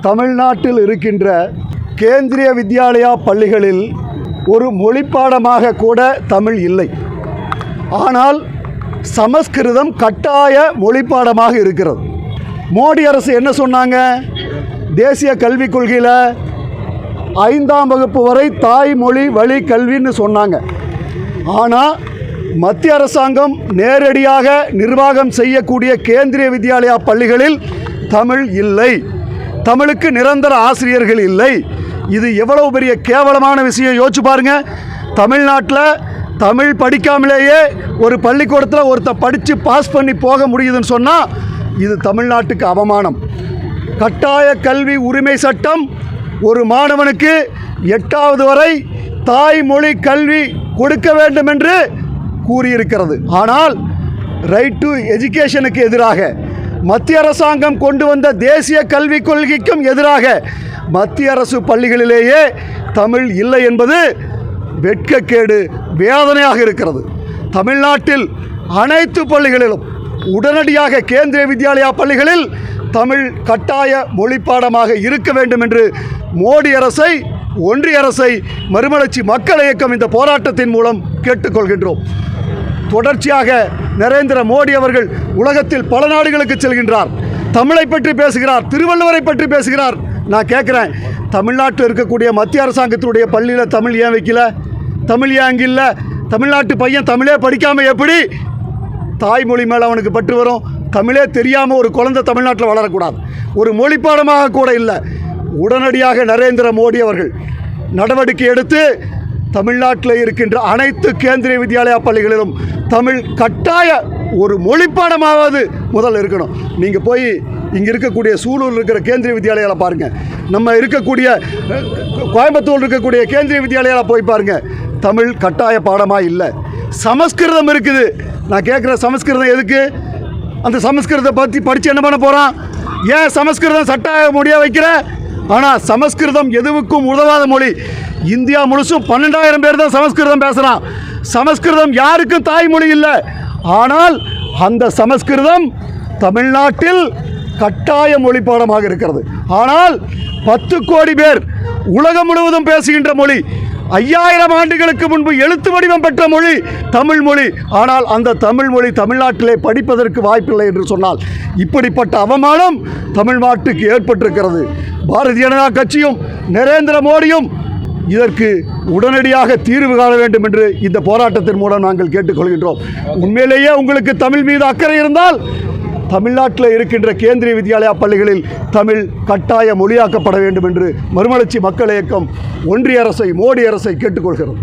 தமிழ்நாட்டில் இருக்கின்ற கேந்திரிய வித்யாலயா பள்ளிகளில் ஒரு மொழிப்பாடமாக கூட தமிழ் இல்லை. ஆனால் சமஸ்கிருதம் கட்டாய மொழிப்பாடமாக இருக்கிறது. மோடி அரசு என்ன சொன்னாங்க? தேசிய கல்விக் கொள்கையில் 5ஆம் வகுப்பு வரை தாய்மொழி வழி கல்வின்னு சொன்னாங்க. ஆனால் மத்திய அரசாங்கம் நேரடியாக நிர்வாகம் செய்யக்கூடிய கேந்திரிய வித்யாலயா பள்ளிகளில் தமிழ் இல்லை. தமிழுக்கு நிரந்தர ஆசிரியர்கள் இல்லை. இது எவ்வளவு பெரிய கேவலமான விஷயம் யோசிச்சு பாருங்க. தமிழ்நாட்டில் தமிழ் படிக்காமலேயே ஒரு பள்ளிக்கூடத்தில் ஒருத்தர் படித்து பாஸ் பண்ணி போக முடியுதுன்னு சொன்னால் இது தமிழ்நாட்டுக்கு அவமானம். கட்டாய கல்வி உரிமை சட்டம் ஒரு மாணவனுக்கு 8வது வரை தாய்மொழி கல்வி கொடுக்க வேண்டும் என்று கூறியிருக்கிறது. ஆனால் ரைட் டு எஜுகேஷனுக்கு எதிராக மத்திய அரசாங்கம் கொண்டு வந்த தேசிய கல்விக் கொள்கைக்கும் எதிராக மத்திய அரசு பள்ளிகளிலேயே தமிழ் இல்லை என்பது வெட்கக்கேடு, வேதனையாக இருக்கிறது. தமிழ்நாட்டில் அனைத்து பள்ளிகளிலும் உடனடியாக கேந்திரிய வித்யாலயா பள்ளிகளில் தமிழ் கட்டாய மொழிப்பாடமாக இருக்க வேண்டும் என்று மோடி அரசை, ஒன்றிய அரசை மறுமலர்ச்சி மக்கள் இயக்கம் இந்த போராட்டத்தின் மூலம் கேட்டுக்கொள்கின்றோம். தொடர்ச்சியாக நரேந்திர மோடி அவர்கள் உலகத்தில் பல நாடுகளுக்கு செல்கின்றார். தமிழை பற்றி பேசுகிறார், திருவள்ளுவரை பற்றி பேசுகிறார். நான் கேட்குறேன், தமிழ்நாட்டில் இருக்கக்கூடிய மத்திய அரசாங்கத்தினுடைய பள்ளியில் தமிழ் ஏன் வைக்கல? தமிழ் ஏன் அங்கே இல்லை? தமிழ்நாட்டு பையன் தமிழே படிக்காமல் எப்படி தாய்மொழி மேலே அவனுக்கு பற்று வரும்? தமிழே தெரியாமல் ஒரு குழந்தை தமிழ்நாட்டில் வளரக்கூடாது. ஒரு மொழிப்பாடமாக கூட இல்லை. உடனடியாக நரேந்திர மோடி அவர்கள் நடவடிக்கை எடுத்து தமிழ்நாட்டில் இருக்கின்ற அனைத்து கேந்திரிய வித்யாலயா பள்ளிகளிலும் தமிழ் கட்டாய ஒரு மொழிப்பாடமாவது முதல்ல இருக்கணும். நீங்கள் போய் இங்கே இருக்கக்கூடிய சூலூரில் இருக்கிற கேந்திரிய வித்யாலயாவில் பாருங்கள், நம்ம இருக்கக்கூடிய கோயம்புத்தூர் இருக்கக்கூடிய கேந்திரிய வித்யாலயாவில் போய் பாருங்கள், தமிழ் கட்டாய பாடமாக இல்லை. சமஸ்கிருதம் இருக்குது. நான் கேட்குற சமஸ்கிருதம் எதுக்கு? அந்த சமஸ்கிருதத்தை பற்றி படித்து என்ன பண்ண போகிறான்? ஏன் சமஸ்கிருதம் சட்டாய மொழியாக வைக்கிற? ஆனால் சமஸ்கிருதம் எதுவுக்கும் உதவாத மொழி. இந்தியா முழுசும் 12,000 பேர் தான் சமஸ்கிருதம் பேசுகிறான். சமஸ்கிருதம் யாருக்கும் தாய்மொழி இல்லை. ஆனால் அந்த சமஸ்கிருதம் தமிழ்நாட்டில் கட்டாய மொழிப்பாடமாக இருக்கிறது. ஆனால் 10 கோடி பேர் உலகம் முழுவதும் பேசுகின்ற மொழி, 5000 ஆண்டுகளுக்கு முன்பு எழுத்து வடிவம் பெற்ற மொழி தமிழ் மொழி. ஆனால் அந்த தமிழ் மொழி தமிழ்நாட்டிலே படிப்பதற்கு வாய்ப்பில்லை என்று சொன்னால் இப்படிப்பட்ட அவமானம் தமிழ்நாட்டுக்கு ஏற்பட்டிருக்கிறது. பாரதிய ஜனதா கட்சியும் நரேந்திர மோடியும் இதற்கு உடனடியாக தீர்வு காண வேண்டும் என்று இந்த போராட்டத்தின் மூலம் நாங்கள் கேட்டுக்கொள்கின்றோம். உண்மையிலேயே உங்களுக்கு தமிழ் மீது அக்கறை இருந்தால் தமிழ்நாட்டில் இருக்கின்ற கேந்திரிய வித்யாலயா பள்ளிகளில் தமிழ் கட்டாய மொழியாக்கப்பட வேண்டும் என்று மறுமலர்ச்சி மக்கள் இயக்கம் ஒன்றிய அரசை, மோடி அரசை கேட்டுக்கொள்கிறோம்.